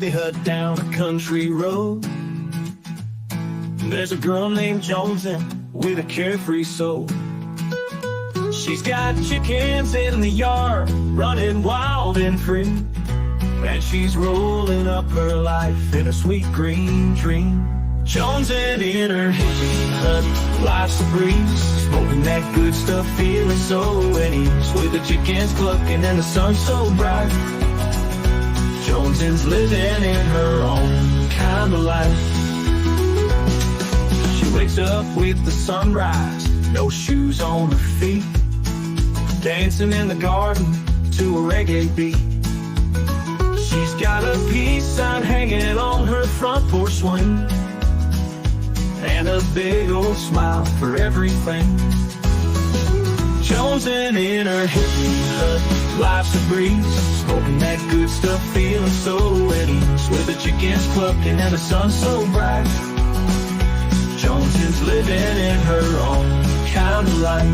hippie hut down a country road. There's a girl named Jonesy with a carefree soul. She's got chickens in the yard, running wild and free, and she's rolling up her life in a sweet green dream. Jonesy in her hippie hut, life's a breeze, smoking that good stuff, feeling so at ease, with the chickens clucking and the sun so bright. Jonesy's living in her own kind of life. She wakes up with the sunrise, no shoes on her feet, dancing in the garden to a reggae beat. She's got a peace sign hanging on her front porch swing, and a big old smile for everything. Jonesy in her hippie hut, life's a breeze, smoking that good stuff, feeling so at ease, with the chickens clucking and the sun so bright. Jonesy's living in her own kind of life.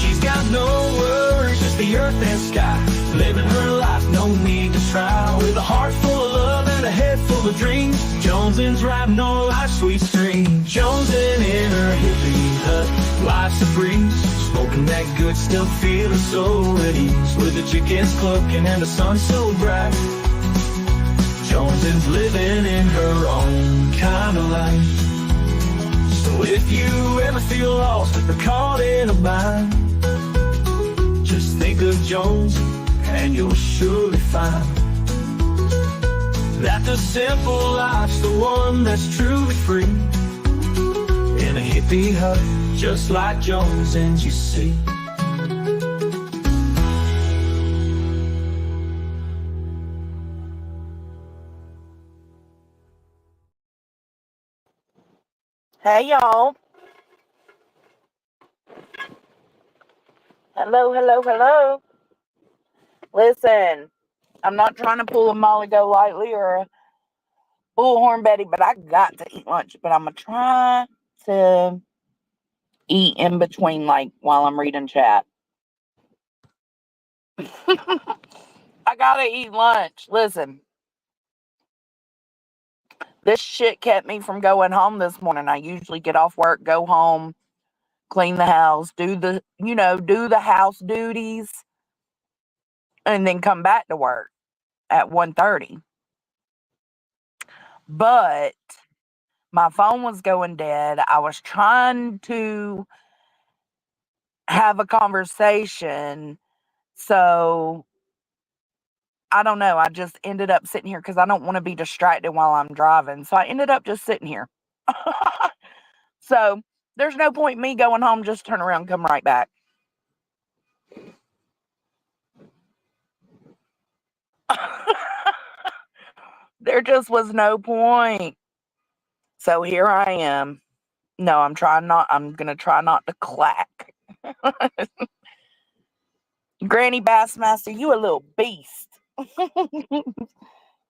She's got no worries, just the earth and sky, living her life, no need to try, with a heart full of love and a head full of dreams. Jonesy's riding on life's sweet stream. Jonesy in her hippie hut, life's a breeze, smoking that good stuff, feeling so at ease, with the chickens clucking and the sun so bright. Jonesy's living in her own kind of life. So if you ever feel lost or caught in a bind, just think of Jones and you'll surely find that the simple life's the one that's truly free, in a hippie hut just like Jones, and you see. Hey, y'all. Hello. Listen, I'm not trying to pull a Molly Go Lightly or a Bullhorn Betty, but I got to eat lunch. But I'm going to try to eat in between, like, while I'm reading chat. I got to eat lunch. Listen, this shit kept me from going home this morning. I usually get off work, go home, clean the house, do the house duties, and then come back to work at 1:30. But my phone was going dead. I was trying to have a conversation. So I don't know. I just ended up sitting here because I don't want to be distracted while I'm driving. So I ended up just sitting here. So there's no point in me going home. Just turn around and come right back. There just was no point. So here I am. No, I'm going to try not to clack. Granny Bassmaster, you a little beast.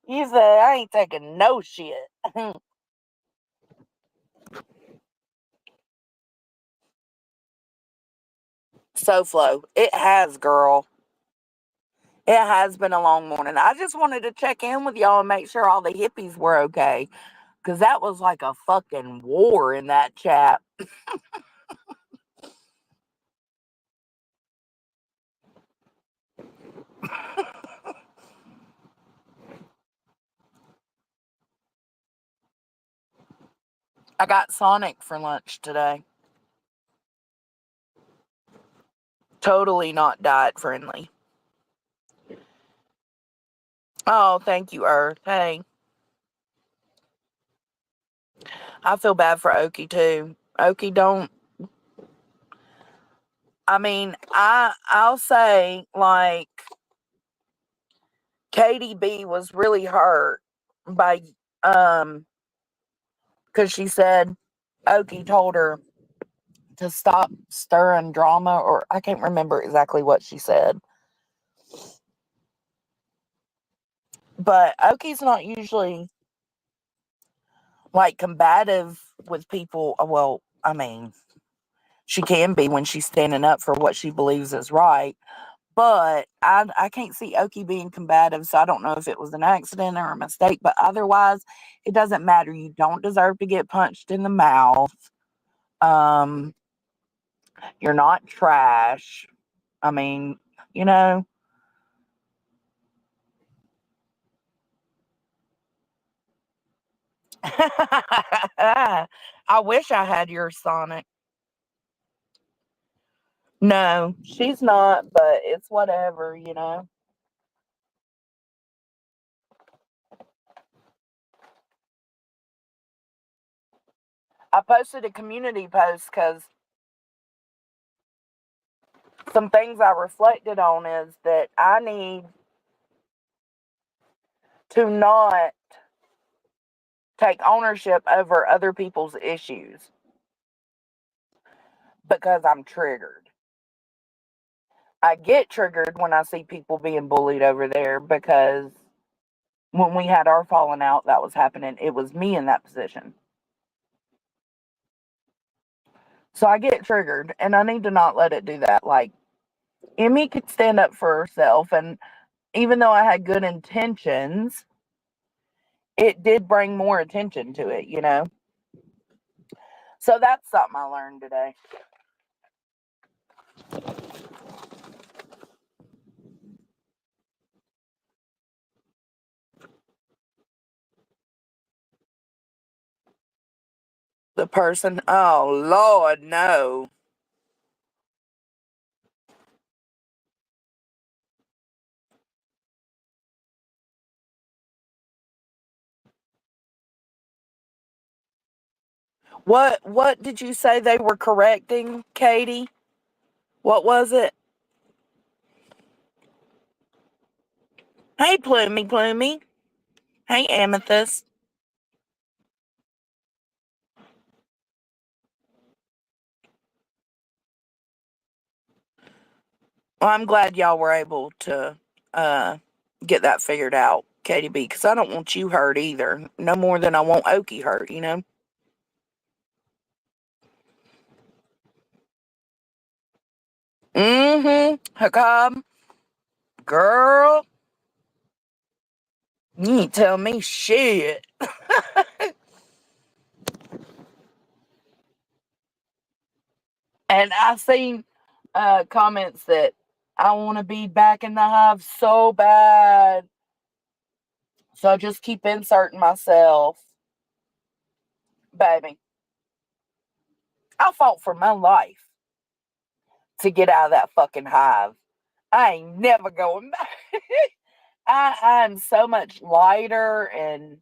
You said, I ain't taking no shit. So, Flo, it has, girl. It has been a long morning. I just wanted to check in with y'all and make sure all the hippies were okay. Because that was like a fucking war in that chat. I got Sonic for lunch today. Totally not diet friendly. Oh, thank you, Earth. Hey. I feel bad for Okie too. Okie, don't. I mean, I'll say, like, Katie B was really hurt by because she said Okie told her to stop stirring drama, or I can't remember exactly what she said. But Okie's not usually like combative with people. Well, I mean, she can be when she's standing up for what she believes is right. But I can't see Oki being combative, so I don't know if it was an accident or a mistake. But otherwise, it doesn't matter. You don't deserve to get punched in the mouth. Um, you're not trash. I mean, you know. I wish I had your Sonic. No, she's not, but it's whatever, you know. I posted a community post because some things I reflected on is that I need to not take ownership over other people's issues because I'm triggered. I get triggered when I see people being bullied over there because when we had our falling out that was happening, it was me in that position. So I get triggered and I need to not let it do that. Like, Emmy could stand up for herself, and even though I had good intentions, it did bring more attention to it, you know? So that's something I learned today. The person, oh Lord, no. What did you say they were correcting, Katie? What was it? Hey, Plumey, Plumey. Hey, Amethyst. Well, I'm glad y'all were able to uh get that figured out, Katie B, because I don't want you hurt either. No more than I want Okie hurt, you know? Mm-hmm. Hakab, girl, you ain't tell me shit. And I seen comments that I want to be back in the hive so bad. So I just keep inserting myself. Baby, I fought for my life to get out of that fucking hive. I ain't never going back. I'm so much lighter and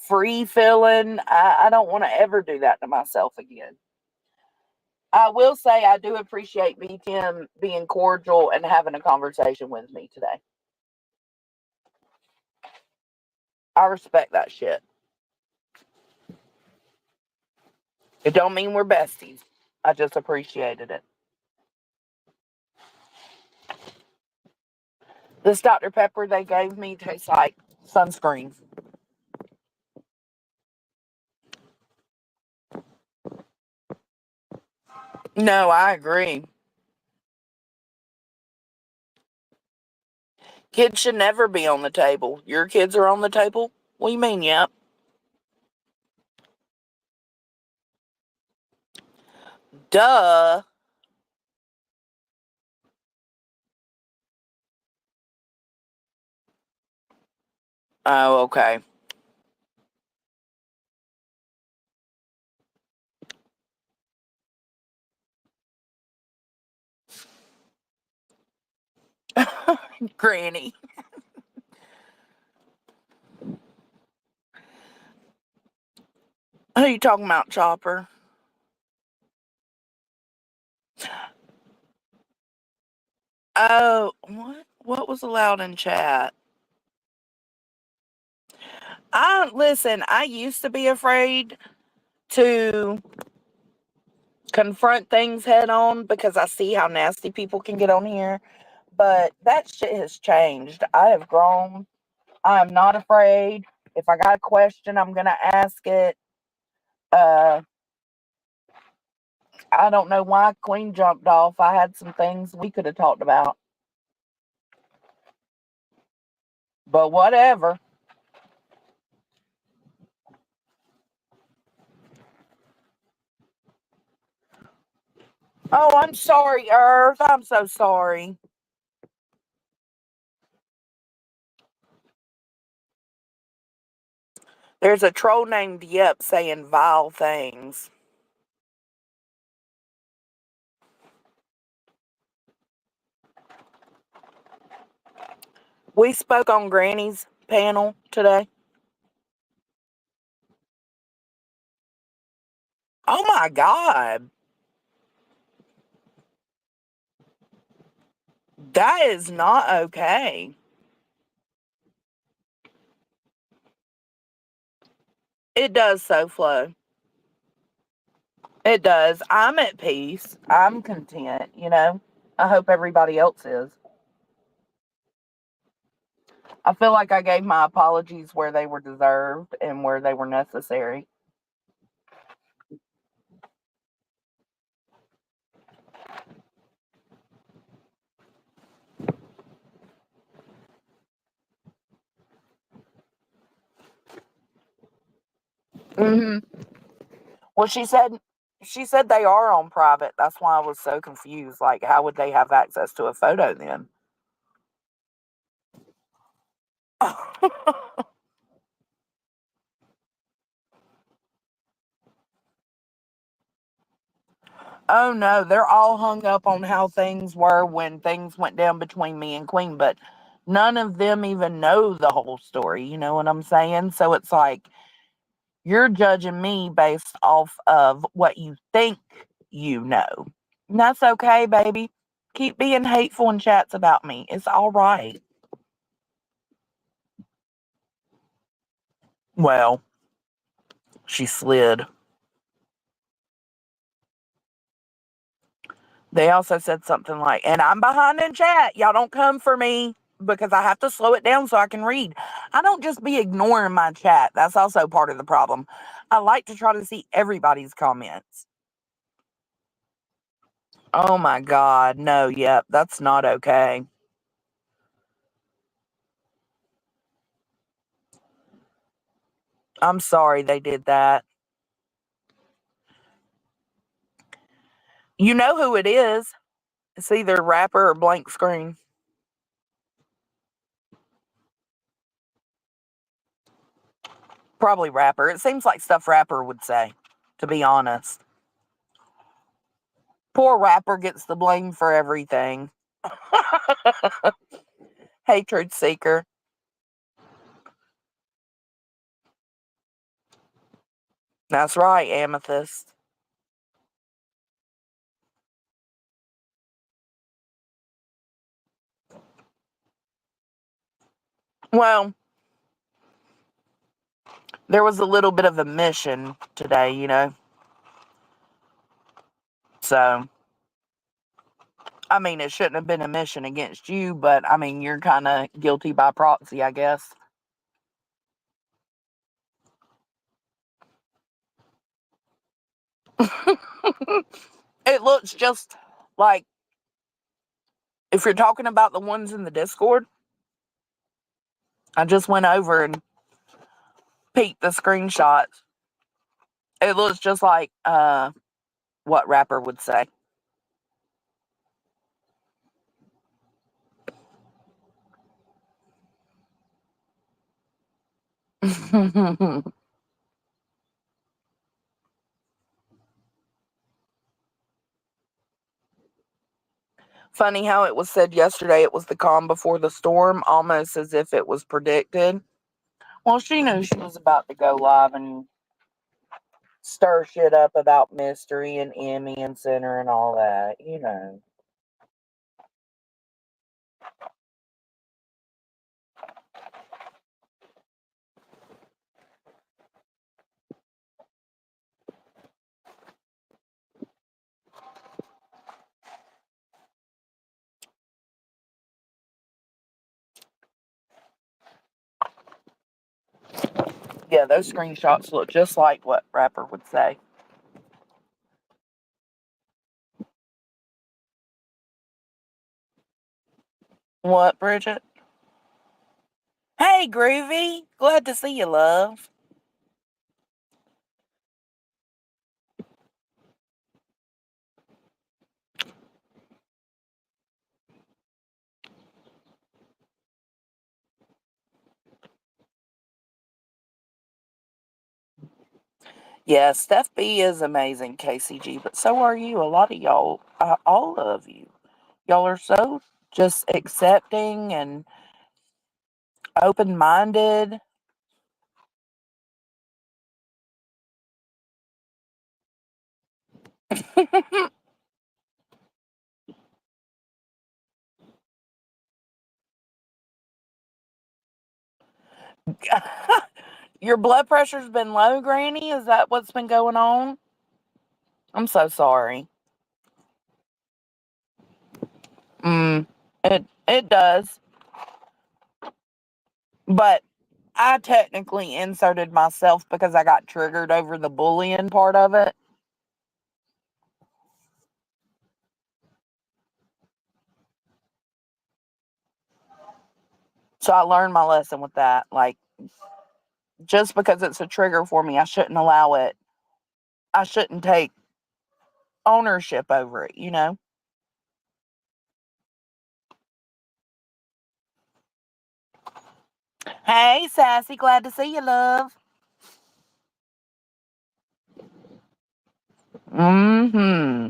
free feeling. I don't want to ever do that to myself again. I will say I do appreciate B Tim being cordial and having a conversation with me today. I respect that shit. It don't mean we're besties. I just appreciated it. This Dr. Pepper they gave me tastes like sunscreen. No, I agree. Kids should never be on the table. Your kids are on the table? What do you mean, yep? Duh. Oh, okay. Granny. Who you talking about, Chopper? Oh, what? What was allowed in chat? I used to be afraid to confront things head on because I see how nasty people can get on here. But that shit has changed. I have grown. I am not afraid. If I got a question, I'm gonna ask it. Uh, I don't know why Queen jumped off. I had some things we could have talked about. But whatever. Oh, I'm sorry, Earth. I'm so sorry. There's a troll named Yep saying vile things. We spoke on Granny's panel today. Oh my God. That is not okay. It does so, Flo. It does. I'm at peace. I'm content, you know. I hope everybody else is. I feel like I gave my apologies where they were deserved and where they were necessary. Hmm. Well, she said they are on private. That's why I was so confused. Like, how would they have access to a photo then? Oh no, they're all hung up on how things were when things went down between me and Queen, but none of them even know the whole story. You know what I'm saying? So it's like you're judging me based off of what you think you know. And that's okay, baby. Keep being hateful in chats about me. It's all right. Well, she slid. They also said something like, and I'm behind in chat. Y'all don't come for me because I have to slow it down so I can read. I don't just be ignoring my chat. That's also part of the problem. I like to try to see everybody's comments. Oh my God. No, yep. That's not okay. I'm sorry they did that. You know who it is. It's either rapper or blank screen. Probably rapper. It seems like stuff rapper would say, to be honest. Poor rapper gets the blame for everything. Hatred seeker. That's right, Amethyst. Well, there was a little bit of a mission today, you know. So, I mean, it shouldn't have been a mission against you, but I mean, you're kind of guilty by proxy, I guess. It looks just like if you're talking about the ones in the Discord, I just went over and peeked the screenshots. It looks just like what rapper would say. Funny how it was said yesterday it was the calm before the storm, almost as if it was predicted. Well, she knew she was about to go live and stir shit up about Mystery and Emmy and Center and all that, you know. Yeah, those screenshots look just like what rapper would say. What, Bridget? Hey, Groovy. Glad to see you, love. Yeah, Steph B is amazing, KCG, but so are you. A lot of y'all, all of you. Y'all are so just accepting and open minded. Your blood pressure's been low, Granny? Is that what's been going on? I'm so sorry. Mm, it does. But I technically inserted myself because I got triggered over the bullying part of it. So I learned my lesson with that. Like, just because it's a trigger for me, I shouldn't allow it. I shouldn't take ownership over it, you know? Hey, Sassy, glad to see you, love. Mm-hmm.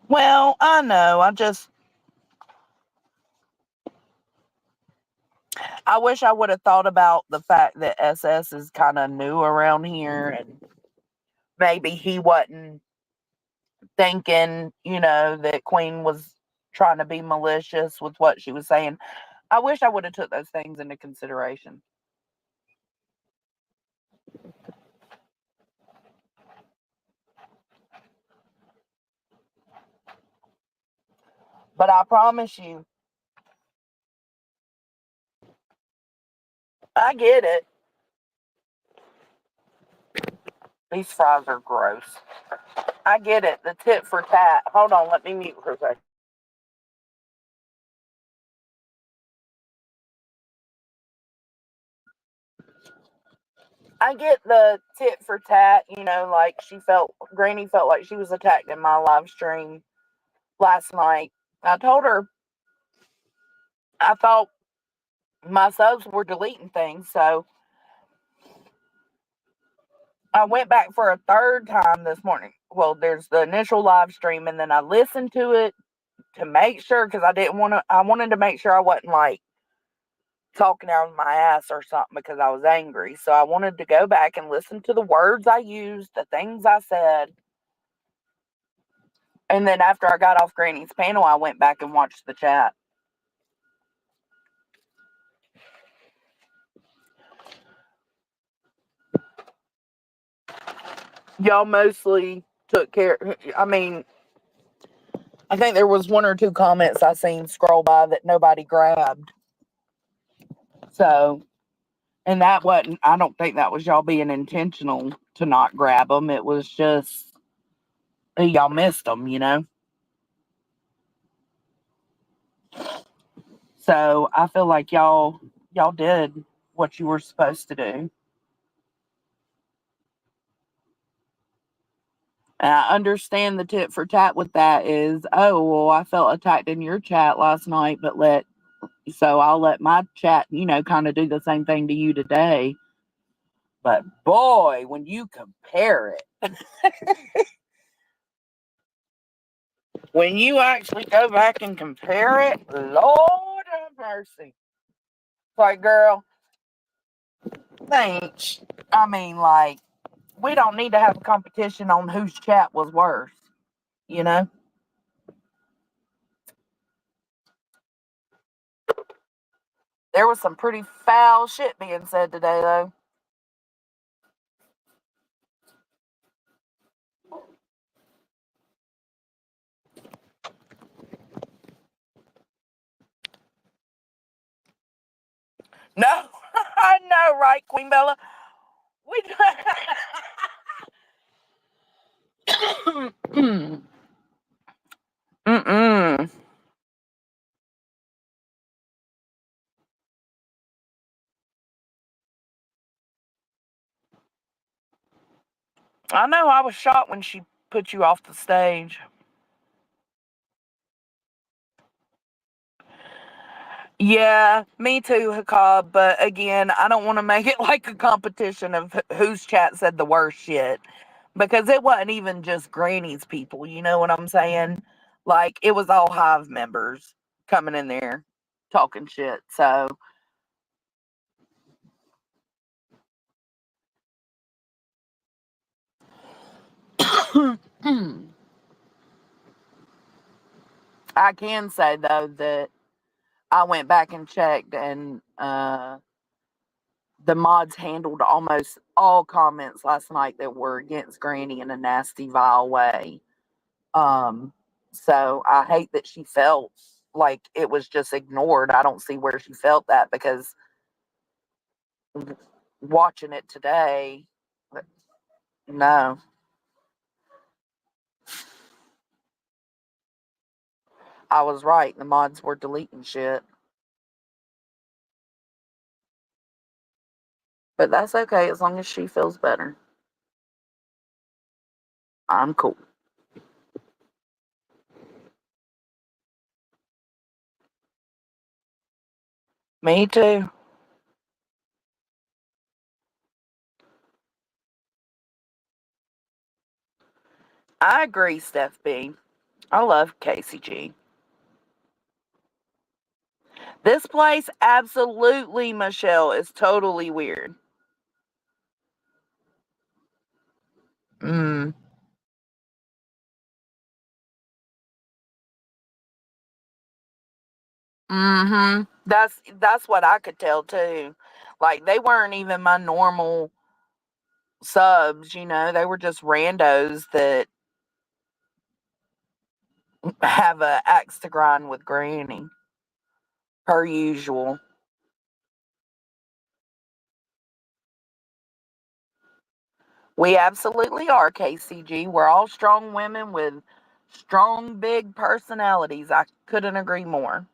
Well, I know. I wish I would have thought about the fact that SS is kind of new around here and maybe he wasn't thinking, that Queen was trying to be malicious with what she was saying. I wish I would have took those things into consideration. But I promise you, I get it. These fries are gross. I get it. The tit for tat. Hold on, let me mute for a second. I get the tit for tat, like Granny felt like she was attacked in my live stream last night. I told her I thought my subs were deleting things, so I went back for a third time this morning. Well, there's the initial live stream, and then I listened to it to make sure because I wanted to make sure I wasn't like talking out of my ass or something because I was angry. So I wanted to go back and listen to the words I used, the things I said. And then after I got off Granny's panel, I went back and watched the chat. Y'all mostly took care. I mean, I think there was one or two comments I seen scroll by that nobody grabbed. So, and that wasn't, I don't think that was y'all being intentional to not grab them. It was just y'all missed them. So I feel like y'all did what you were supposed to do. And I understand the tit for tat with that is, oh, well, I felt attacked in your chat last night, so I'll let my chat, kind of do the same thing to you today. But boy, when you compare it, when you actually go back and compare it, Lord have mercy. Like, girl, thanks. I mean, like, we don't need to have a competition on whose chat was worse, you know? There was some pretty foul shit being said today, though. No, I know, right, Queen Bella? We. Mm-mm. I know, I was shocked when she put you off the stage. Yeah, me too, Hakab. But again, I don't want to make it like a competition of whose chat said the worst shit because it wasn't even just Granny's people. You know what I'm saying? Like, it was all Hive members coming in there talking shit. So, I can say, though, that I went back and checked, and the mods handled almost all comments last night that were against Granny in a nasty, vile way. Um, so I hate that she felt like it was just ignored. I don't see where she felt that because watching it today, no, I was right. The mods were deleting shit, but that's okay as long as she feels better. I'm cool. Me too. I agree, Steph B. I love KCG. This place, absolutely, Michelle, is totally weird. Mm. Mm-hmm. That's what I could tell too. Like, they weren't even my normal subs, they were just randos that have a axe to grind with Granny, per usual. We absolutely are, KCG. We're all strong women with strong, big personalities. I couldn't agree more.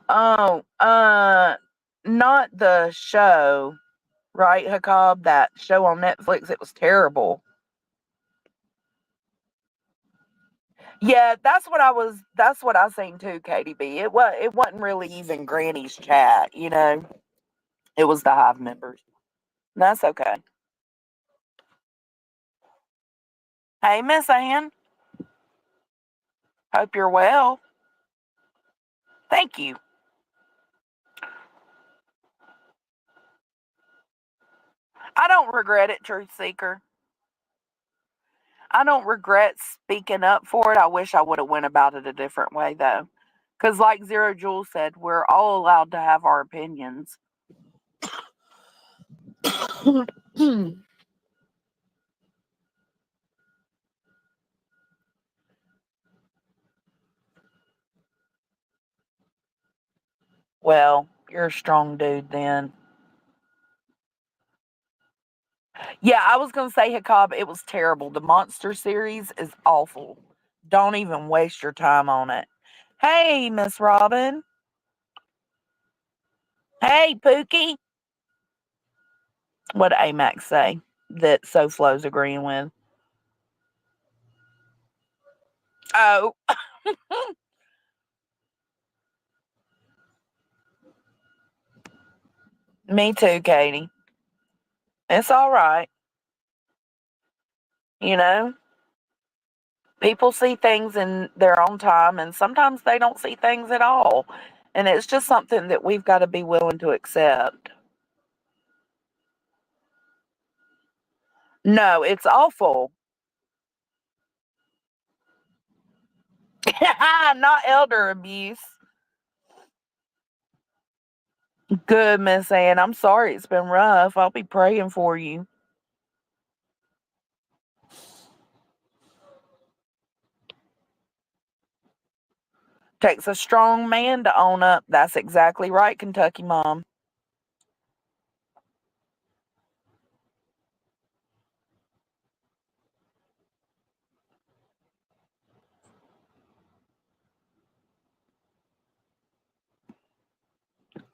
Oh, not the show, right, Hakab? That show on Netflix, it was terrible. Yeah, that's what I seen too, KDB. It wasn't really even Granny's chat. It was the Hive members. That's okay. Hey, Miss Ann. Hope you're well. Thank you. I don't regret it, Truth Seeker. I don't regret speaking up for it. I wish I would have went about it a different way though. Cause like Zero Jewel said, we're all allowed to have our opinions. Well, you're a strong dude then. Yeah, I was gonna say, Hakab, it was terrible. The monster series is awful. Don't even waste your time on it. Hey, Miss Robin. Hey, Pookie. What did Amax say that SoFlo's agreeing with? Oh, me too, Katie. It's all right. You know, people see things in their own time, and sometimes they don't see things at all. And it's just something that we've got to be willing to accept. No, it's awful. Not elder abuse. Good, Miss Ann. I'm sorry it's been rough. I'll be praying for you. Takes a strong man to own up. That's exactly right, Kentucky Mom.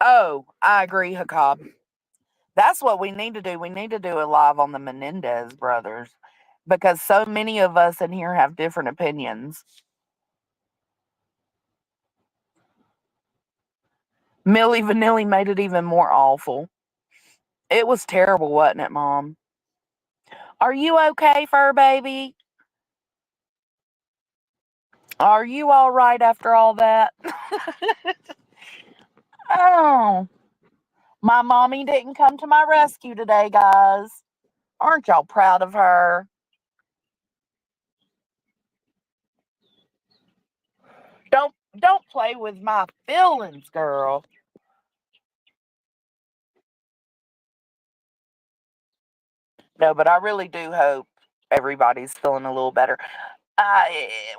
Oh, I agree, Hakab. That's what we need to do. We need to do a live on the Menendez brothers because so many of us in here have different opinions. Millie Vanilli made it even more awful. It was terrible, wasn't it, Mom? Are you okay, fur baby? Are you all right after all that? Oh, my mommy didn't come to my rescue today, guys. Aren't y'all proud of her? Don't play with my feelings, girl. No, but I really do hope everybody's feeling a little better.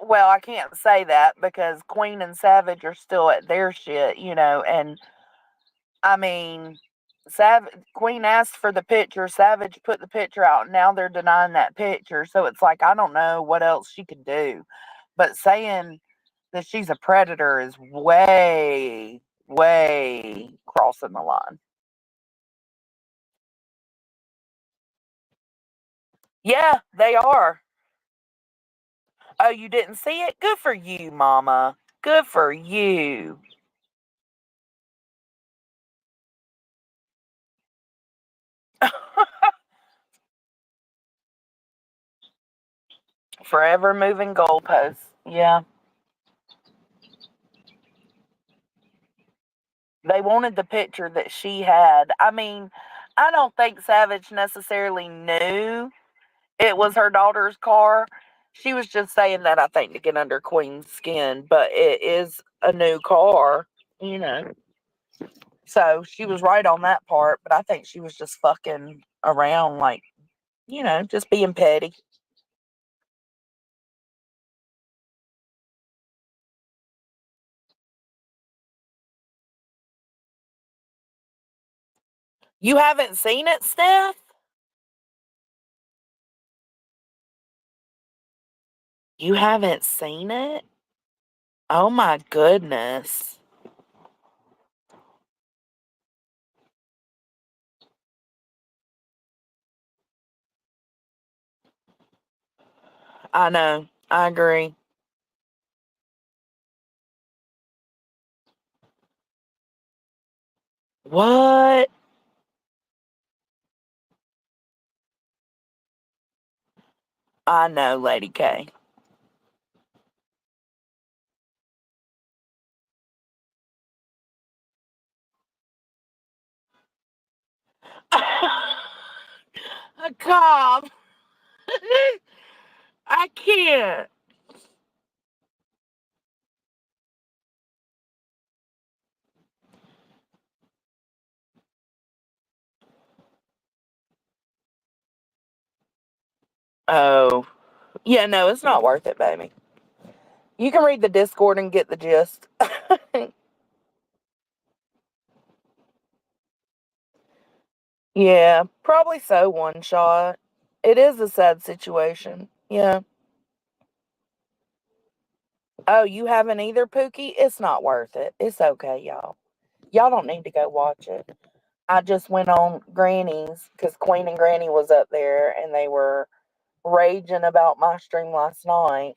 Well, I can't say that because Queen and Savage are still at their shit, and I mean, Queen asked for the picture, Savage put the picture out, and now they're denying that picture. So it's like I don't know what else she could do. But saying that she's a predator is way, way crossing the line. Yeah, they are. Oh, you didn't see it? Good for you, Mama. Good for you. Forever moving goalposts. Yeah. They wanted the picture that she had. I mean, I don't think Savage necessarily knew it was her daughter's car. She was just saying that, I think, to get under Queen's skin, but it is a new car, you know. So she was right on that part, but I think she was just fucking around, like, just being petty. You haven't seen it, Steph? You haven't seen it? Oh my goodness. I know. I agree. What? I know, Lady K. A cop. I can't. Oh. Yeah, no, it's not worth it, baby. You can read the Discord and get the gist. Yeah, probably so, one shot. It is a sad situation. Yeah. Oh, you haven't either, Pookie? It's not worth it. It's okay, y'all. Y'all don't need to go watch it. I just went on Granny's because Queen and Granny was up there and they were raging about my stream last night.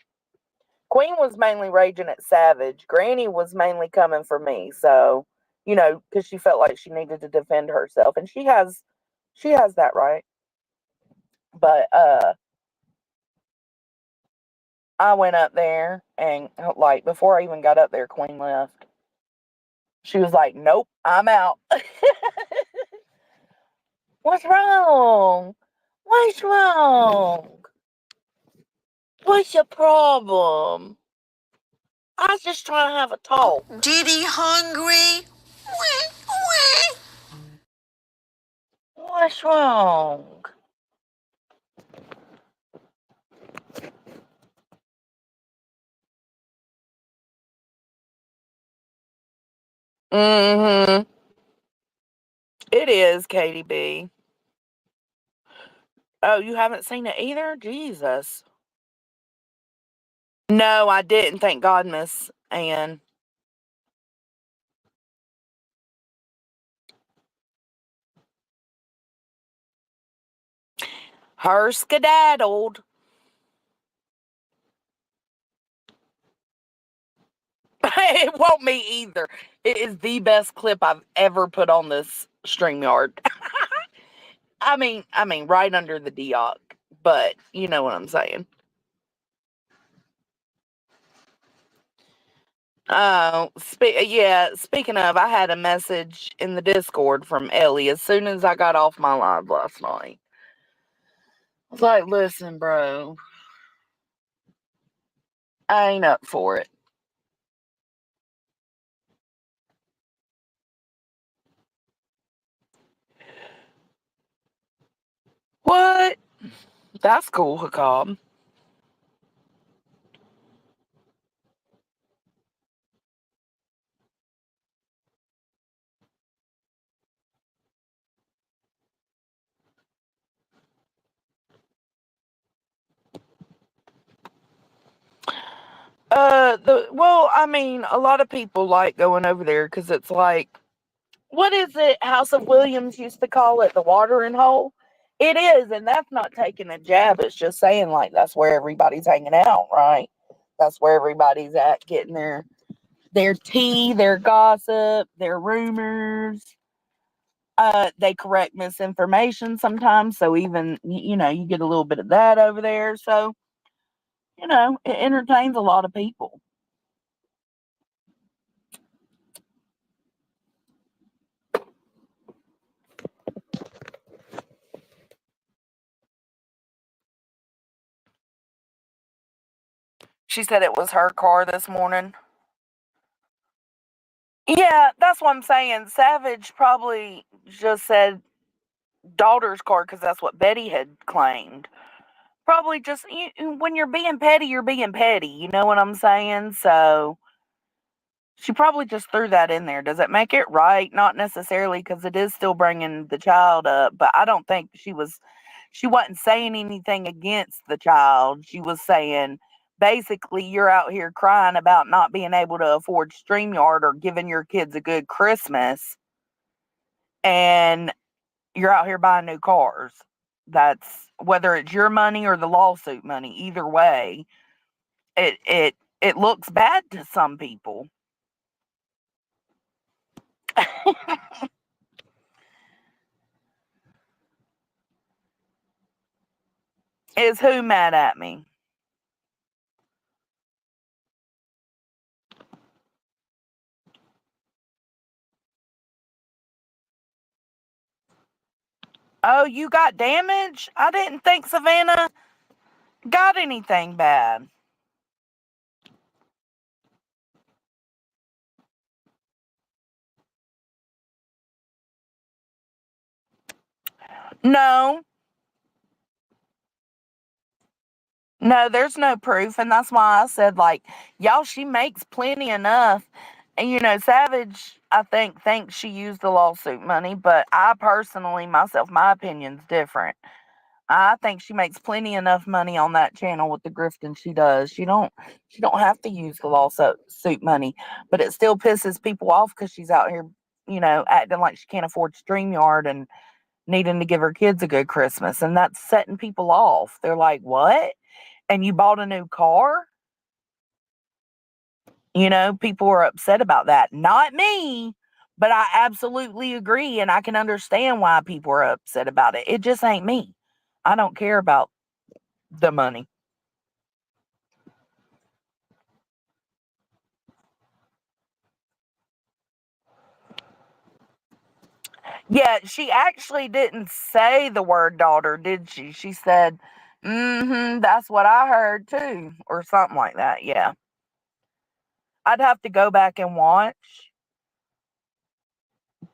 Queen was mainly raging at Savage. Granny was mainly coming for me. So, because she felt like she needed to defend herself. And she has that right. But I went up there and like before I even got up there, Queen left. She was like, "Nope, I'm out." What's wrong? What's wrong? What's your problem? I was just trying to have a talk. Diddy hungry? Wee, wee. What's wrong? Mm-hmm. It is, Katie B. Oh, you haven't seen it either? Jesus. No, I didn't. Thank God, Miss Ann. Her skedaddled. It won't me either. It is the best clip I've ever put on this StreamYard. I mean, right under the Dioc, but you know what I'm saying. Oh, speaking of, I had a message in the Discord from Ellie as soon as I got off my live last night. I was like, listen, bro, I ain't up for it. What? That's cool, Hakab. I mean, a lot of people like going over there because it's like, what is it? House of Williams used to call it the watering hole. It is, and that's not taking a jab. It's just saying like that's where everybody's hanging out, right? That's where everybody's at, getting their tea, their gossip, their rumors. They correct misinformation sometimes, so even you get a little bit of that over there. So it entertains a lot of people. She said it was her car this morning. Yeah, that's what I'm saying. Savage probably just said daughter's car because that's what Betty had claimed. Probably just when you're being petty, you're being petty. You know what I'm saying? So she probably just threw that in there. Does it make it right? Not necessarily, because it is still bringing the child up. But I don't think she wasn't saying anything against the child. She was saying basically you're out here crying about not being able to afford StreamYard or giving your kids a good Christmas, and you're out here buying new cars. That's whether it's your money or the lawsuit money. Either way, it looks bad to some people. Is who mad at me? Oh, you got damage? I didn't think Savannah got anything bad. No, no, there's no proof. And that's why I said, like, y'all, she makes plenty enough. And, Savage, I think, thinks she used the lawsuit money. But I personally, myself, my opinion's different. I think she makes plenty enough money on that channel with the grifting she does. She don't have to use the lawsuit money, but it still pisses people off because she's out here, acting like she can't afford StreamYard and needing to give her kids a good Christmas, and that's setting people off. They're like, "What? And you bought a new car?" People are upset about that. Not me, but I absolutely agree, and I can understand why people are upset about it. It just ain't me. I don't care about the money. Yeah, she actually didn't say the word daughter, did she? She said, that's what I heard too, or something like that. Yeah. I'd have to go back and watch,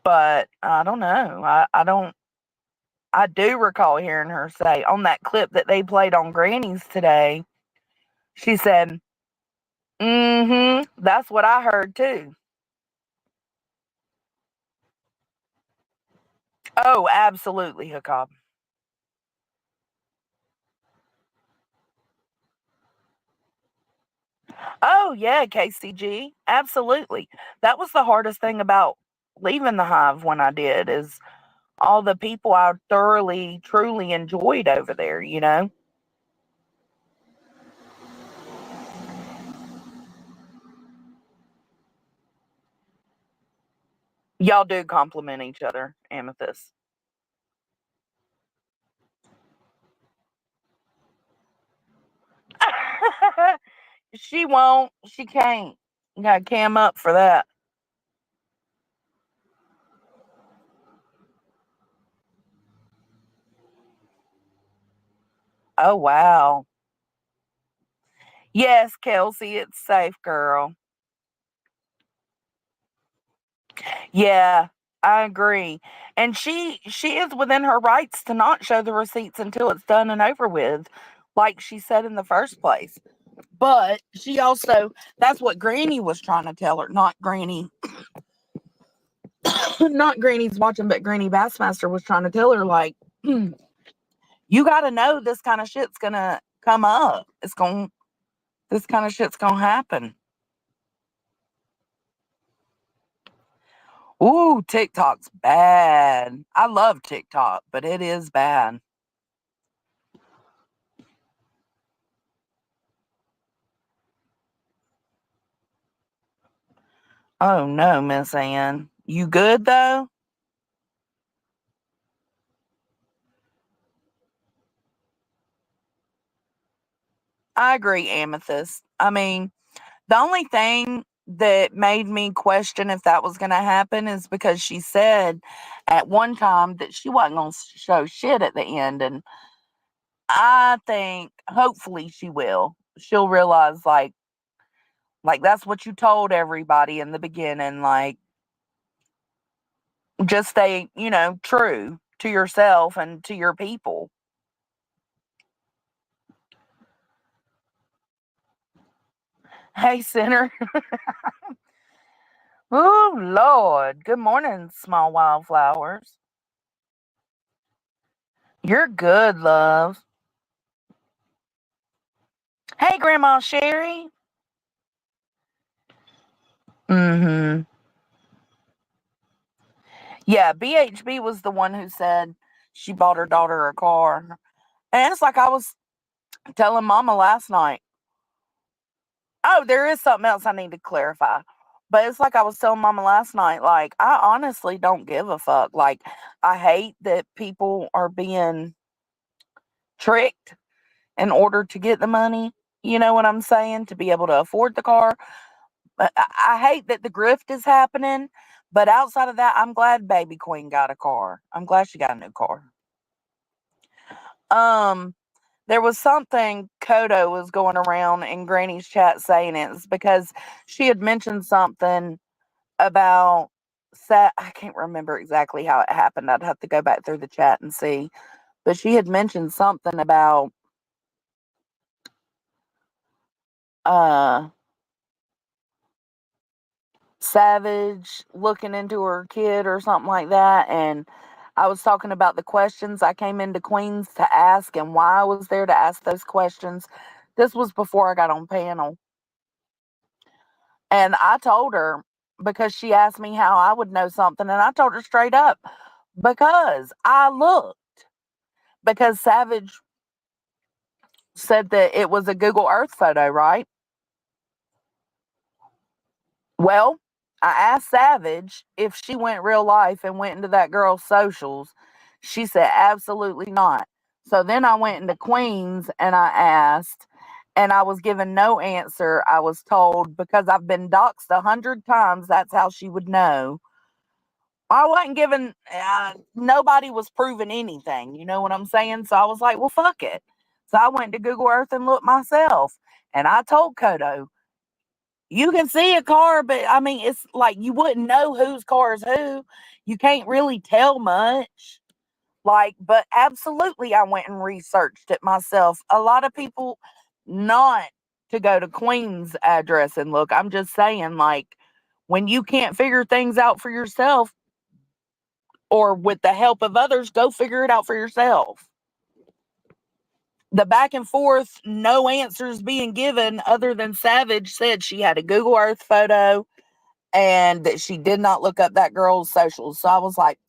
but I don't know. I don't, I do recall hearing her say on that clip that they played on Granny's today, she said, that's what I heard too. Oh, absolutely, Hakab. Oh, yeah, KCG. Absolutely. That was the hardest thing about leaving the hive when I did is all the people I thoroughly, truly enjoyed over there, you know? Y'all do compliment each other, Amethyst. She won't. She can't. You gotta cam up for that. Oh, wow. Yes, Kelsey, it's safe, girl. Yeah, I agree. And she is within her rights to not show the receipts until it's done and over with, like she said in the first place. But she also, that's what Granny was trying to tell her, not Granny, not Granny's watching, but Granny Bassmaster was trying to tell her, like, you got to know this kind of shit's going to come up. This kind of shit's going to happen. Ooh, TikTok's bad. I love TikTok, but it is bad. Oh no, Miss Ann. You good though? I agree, Amethyst. I mean, the only thing that made me question if that was going to happen is because she said at one time that she wasn't going to show shit at the end. And I think hopefully she will. She'll realize, like that's what you told everybody in the beginning. Like, just stay, true to yourself and to your people. Hey, Sinner. Oh, Lord. Good morning, small wildflowers. You're good, love. Hey, Grandma Sherry. Mm-hmm. Yeah, BHB was the one who said she bought her daughter a car. And it's like I was telling Mama last night. Oh, there is something else I need to clarify. But it's like I was telling Mama last night, like, I honestly don't give a fuck. Like, I hate that people are being tricked in order to get the money. You know what I'm saying? To be able to afford the car. But I hate that the grift is happening. But outside of that, I'm glad Baby Queen got a car. I'm glad she got a new car. Um, there was something Kodo was going around in Granny's chat saying it's because she had mentioned something about I can't remember exactly how it happened. I'd have to go back through the chat and see. But she had mentioned something about uh Savage looking into her kid or something like that. And I was talking about the questions I came into Queens to ask and why I was there to ask those questions. This was before I got on panel. And I told her because she asked me how I would know something. And I told her straight up because I looked. Because Savage said that it was a Google Earth photo, right? Well, I asked Savage if she went real life and went into that girl's socials. She said absolutely not. So then I went into Queens and I asked, and I was given no answer. I was told because I've been doxxed 100 times, that's how she would know. I wasn't given, nobody was proving anything. You know what I'm saying? So I was like, well, fuck it. So I went to Google Earth and looked myself. And I told Kodo, you can see a car, but I mean, it's like you wouldn't know whose car is who. You can't really tell much. Like, but absolutely, I went and researched it myself. A lot of people not to go to Queen's address and look. I'm just saying, like, when you can't figure things out for yourself or with the help of others, go figure it out for yourself. The back and forth, no answers being given other than Savage said she had a Google Earth photo and that she did not look up that girl's socials. So I was like,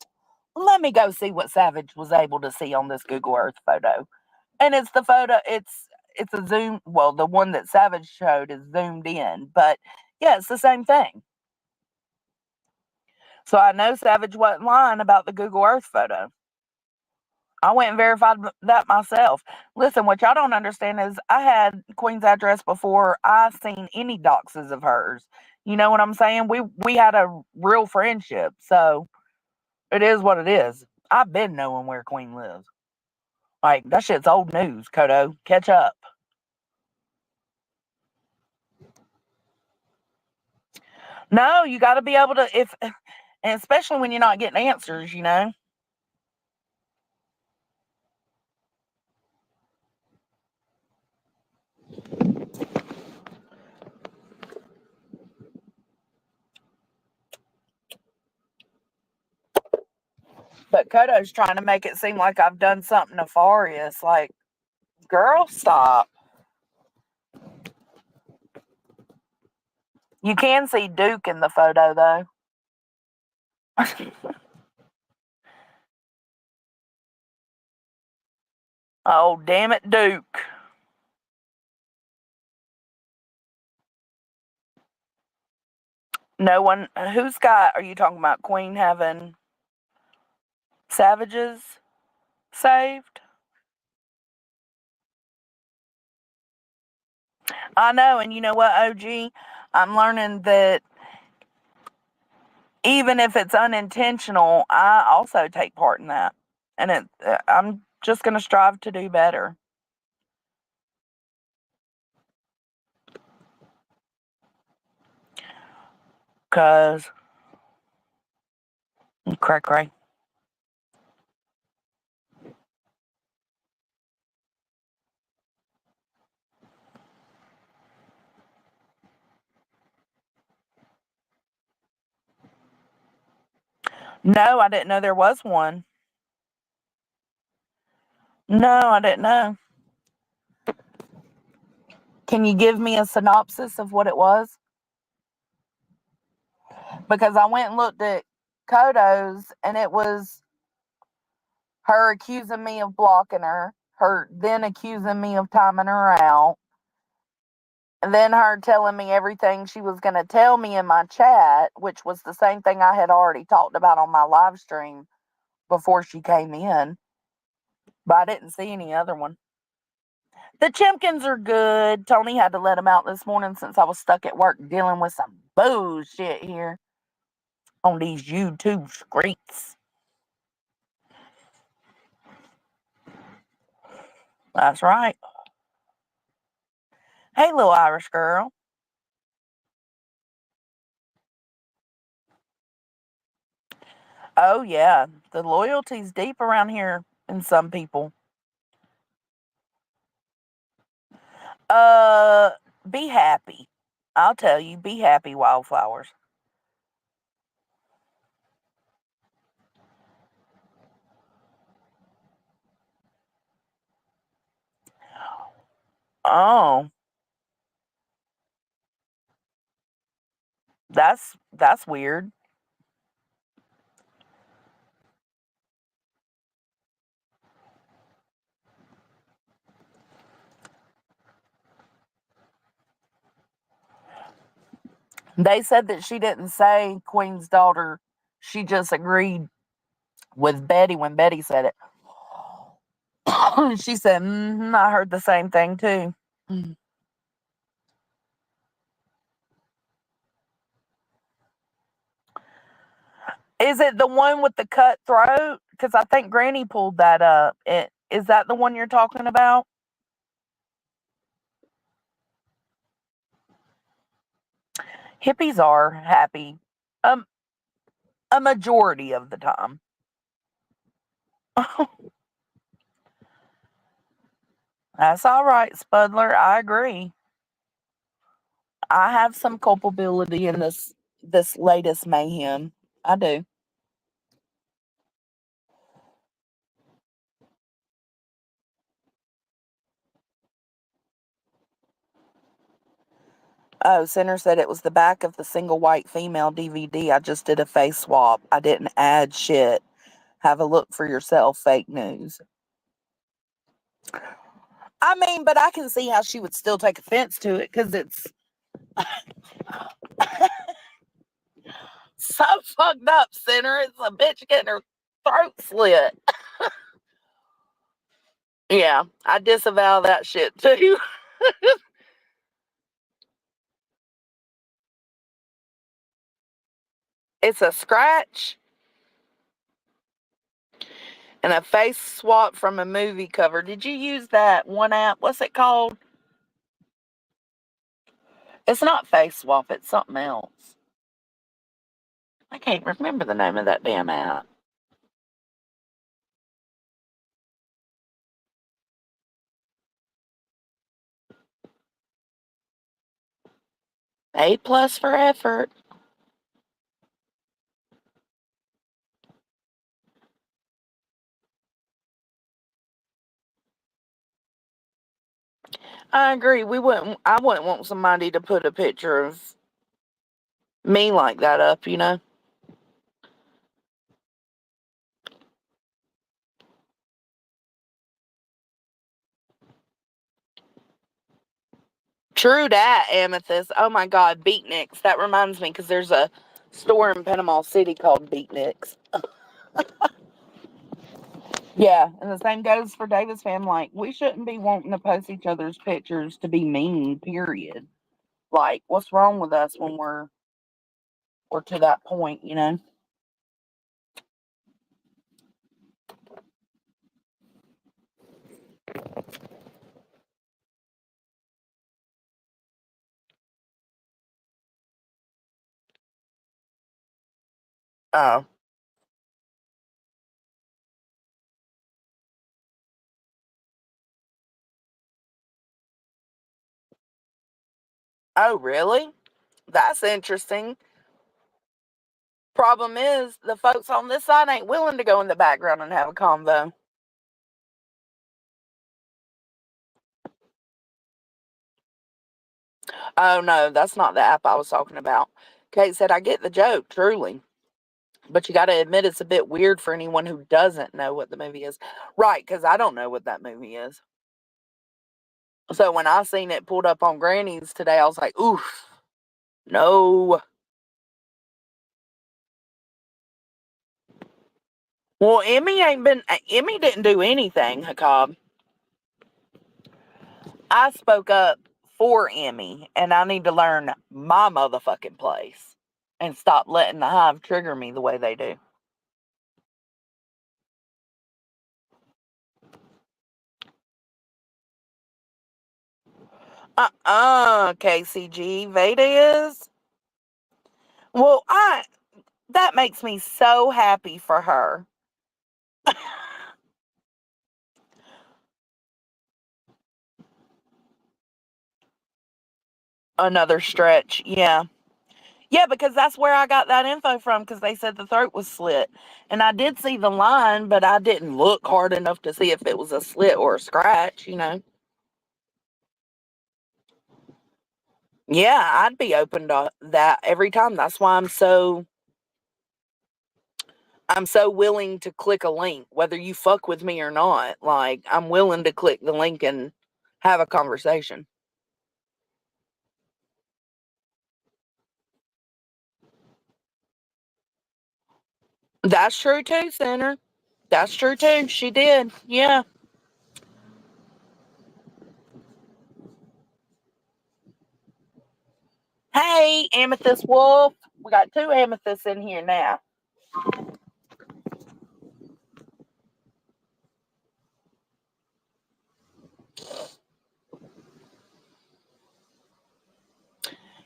let me go see what Savage was able to see on this Google Earth photo. And it's the photo, it's a zoom, well, the one that Savage showed is zoomed in, but yeah, it's the same thing. So I know Savage wasn't lying about the Google Earth photo. I went and verified that myself. Listen, what y'all don't understand is I had Queen's address before I seen any doxes of hers. You know what I'm saying? We had a real friendship, so it is what it is. I've been knowing where Queen lives. Like that shit's old news, Kodo. Catch up. No, you got to be able to and especially when you're not getting answers, you know. But Kodo's trying to make it seem like I've done something nefarious. Like, girl, stop. You can see Duke in the photo, though. Oh, damn it, Duke. No one. Whose guy are you talking about? Queen having savages saved? I know, and you know what, OG? I'm learning that even if it's unintentional, I also take part in that. And I'm just going to strive to do better. Because, cray. No, I didn't know there was one. No, I didn't know. Can you give me a synopsis of what it was? Because I went and looked at Kodo's and it was her accusing me of blocking her then accusing me of timing her out, and then her telling me everything she was going to tell me in my chat, which was the same thing I had already talked about on my live stream before she came in, but I didn't see any other one. The Chimkins are good. Tony had to let them out this morning since I was stuck at work dealing with some bullshit here on these YouTube streets. That's right. Hey, little Irish girl. Oh, yeah. The loyalty's deep around here in some people. Uh, be happy. I'll tell you, be happy, wildflowers. Oh, that's weird. They said that she didn't say Queen's daughter. She just agreed with Betty when Betty said it. She said, I heard the same thing too. Is it the one with the cut throat? Because I think Granny pulled that up. Is that the one you're talking about? Hippies are happy. Um, a majority of the time. That's all right, Spudler. I agree. I have some culpability in this latest mayhem. I do. Oh, Center said it was the back of the single white female DVD. I just did a face swap. I didn't add shit. Have a look for yourself, fake news. I mean, but I can see how she would still take offense to it because it's so fucked up, Sinner. It's a bitch getting her throat slit. Yeah, I disavow that shit too. It's a scratch and a face swap from a movie cover. Did you use that one app? What's it called? It's not face swap, it's something else. I can't remember the name of that damn app. A plus for effort. I agree. I wouldn't want somebody to put a picture of me like that up, you know? True that, Amethyst. Oh my God, Beatniks. That reminds me because there's a store in Panama City called Beatniks. Yeah, and the same goes for Davis fam. Like, we shouldn't be wanting to post each other's pictures to be mean, period. Like, what's wrong with us when we're to that point, you know? Oh. Oh, really? That's interesting. Problem is, the folks on this side ain't willing to go in the background and have a convo. Oh, no, that's not the app I was talking about. Kate said, I get the joke, truly. But you got to admit it's a bit weird for anyone who doesn't know what the movie is. Right, because I don't know what that movie is. So when I seen it pulled up on Granny's today, I was like, oof, no. Well, Emmy didn't do anything, Hakob. I spoke up for Emmy, and I need to learn my motherfucking place and stop letting the hive trigger me the way they do. KCG. Veda is? Well, that makes me so happy for her. Another stretch, yeah. Yeah, because that's where I got that info from because they said the throat was slit. And I did see the line, but I didn't look hard enough to see if it was a slit or a scratch, you know. Yeah, I'd be open to that every time. That's why I'm so willing to click a link, whether you fuck with me or not. Like, I'm willing to click the link and have a conversation. That's true too, Center. That's true too. She did. Yeah. Hey, Amethyst Wolf. We got two amethysts in here now.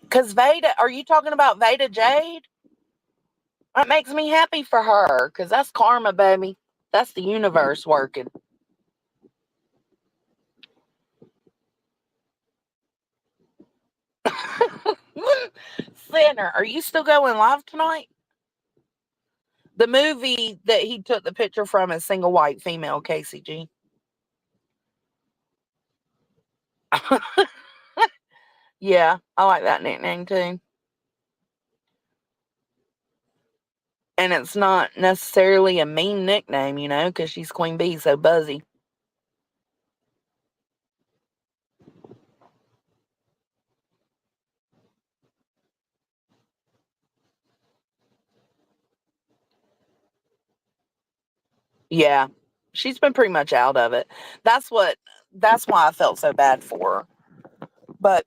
Because Veda, are you talking about Veda Jade? That makes me happy for her. Because that's karma, baby. That's the universe working. Sinner, are you still going live tonight? The movie that he took the picture from is Single White Female KCG. Yeah, I like that nickname too. And it's not necessarily a mean nickname, because she's Queen Bee, so buzzy. Yeah, she's been pretty much out of it. That's why I felt so bad for her. But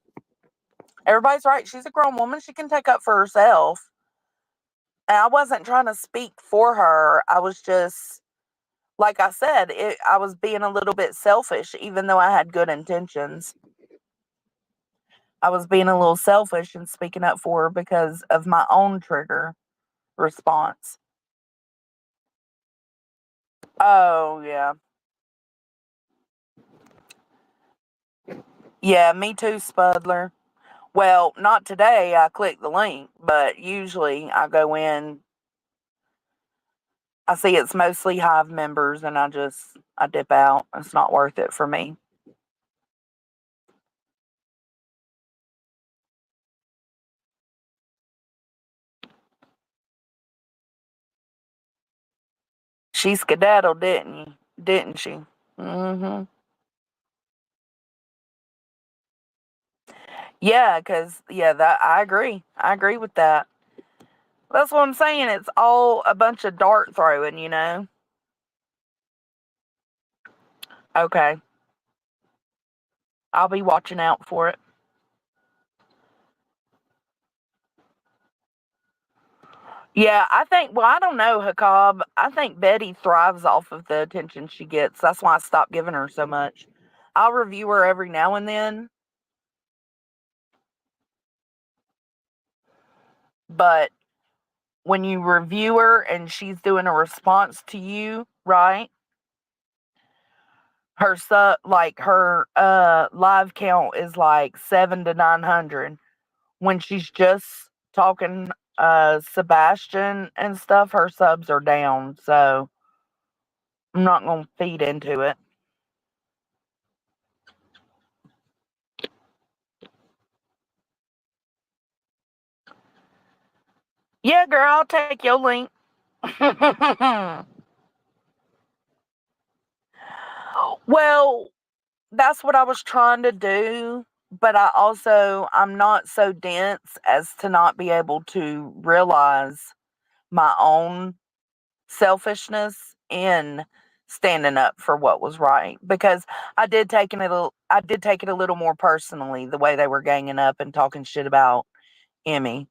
everybody's right. She's a grown woman. She can take up for herself. And I wasn't trying to speak for her. I was just, like I said, I was being a little bit selfish, even though I had good intentions. I was being a little selfish and speaking up for her because of my own trigger response. Oh, yeah. Yeah, me too, Spudler. Well, not today. I clicked the link, but usually I go in. I see it's mostly Hive members, and I dip out. It's not worth it for me. She skedaddled, didn't she? Mm-hmm. Yeah, that I agree. I agree with that. That's what I'm saying. It's all a bunch of dart throwing. Okay. I'll be watching out for it. Yeah, well, I don't know, Hakab. I think Betty thrives off of the attention she gets. That's why I stopped giving her so much. I'll review her every now and then, but when you review her and she's doing a response to you, right? Her live count is like 7 to 900. When she's just talking Sebastian and stuff, her subs are down. So I'm not gonna feed into it. Yeah, girl, I'll take your link. Well, that's what I was trying to do, but I'm not so dense as to not be able to realize my own selfishness in standing up for what was right, because I did take it a little more personally, the way they were ganging up and talking shit about Emmy.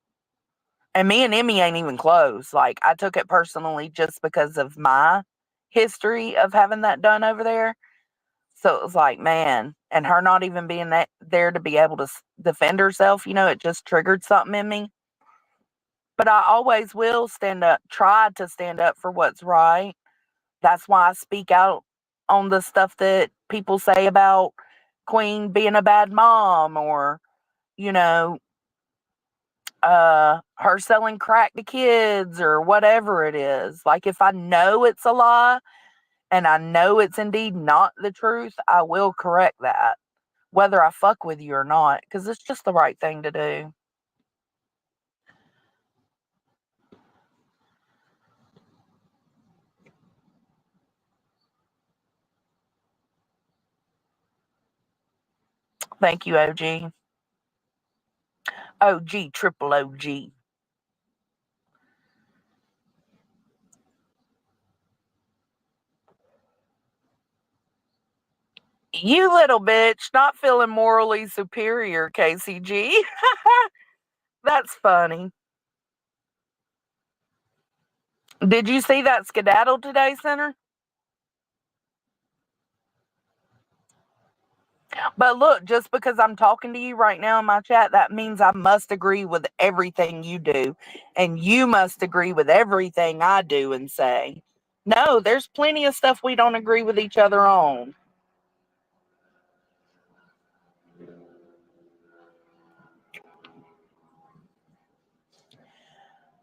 And me and Emmy ain't even close. Like, I took it personally just because of my history of having that done over there. So it was like, man, and her not even being there to be able to defend herself, it just triggered something in me. But I always will try to stand up for what's right. That's why I speak out on the stuff that people say about Queen being a bad mom, or, you know, her selling crack to kids, or whatever it is. Like, if I know it's a lie and I know it's indeed not the truth, I will correct that, whether I fuck with you or not, because it's just the right thing to do. Thank you, OG. OG, triple OG. You little bitch, not feeling morally superior, KCG. That's funny. Did you see that skedaddle today, Center? But look, just because I'm talking to you right now in my chat, that means I must agree with everything you do. And you must agree with everything I do and say. No, there's plenty of stuff we don't agree with each other on.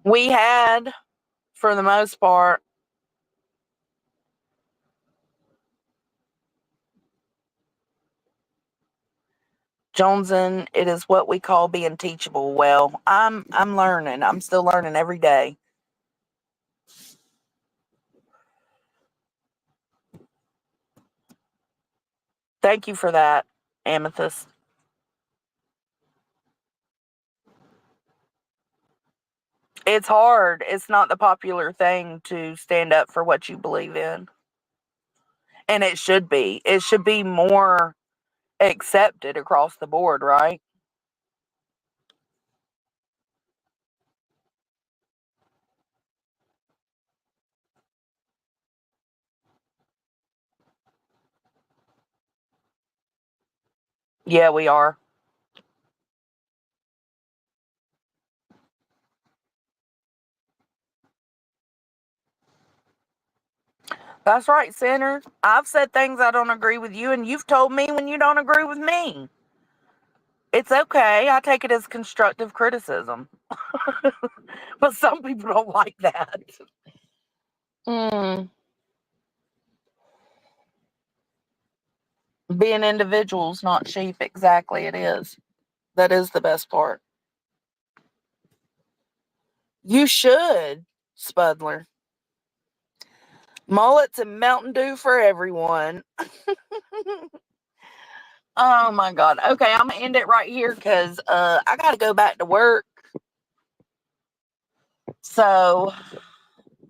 We had, for the most part, Joneson, it is what we call being teachable. Well, I'm learning. I'm still learning every day. Thank you for that, Amethyst. It's hard. It's not the popular thing to stand up for what you believe in. And it should be. It should be more accepted across the board, right? Yeah, we are. That's right, Senator. I've said things I don't agree with you, and you've told me when you don't agree with me. It's okay. I take it as constructive criticism. But some people don't like that. Being individuals, not sheep. Exactly, it is. That is the best part. You should, Spudler. Mullets and Mountain Dew for everyone. Oh my God. Okay, I'm gonna end it right here because I gotta go back to work. So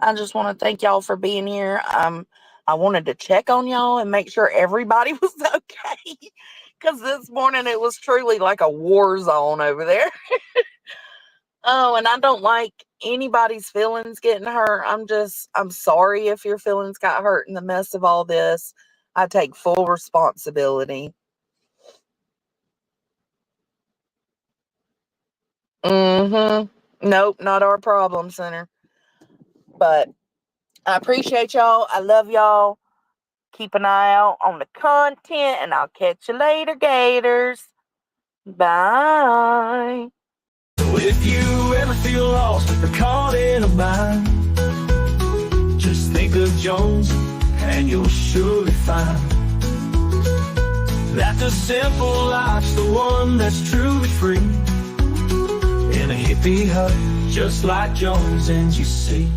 I just want to thank y'all for being here. I wanted to check on y'all and make sure everybody was okay. Because this morning it was truly like a war zone over there. Oh, and I don't like anybody's feelings getting hurt. I'm sorry if your feelings got hurt in the mess of all this. I take full responsibility. Nope, not our problem, Center. But I appreciate y'all. I love y'all. Keep an eye out on the content, and I'll catch you later, Gators. Bye. So if you ever feel lost or caught in a bind, just think of Jones and you'll surely find that the simple life's the one that's truly free. In a hippie hut, just like Jones and you see.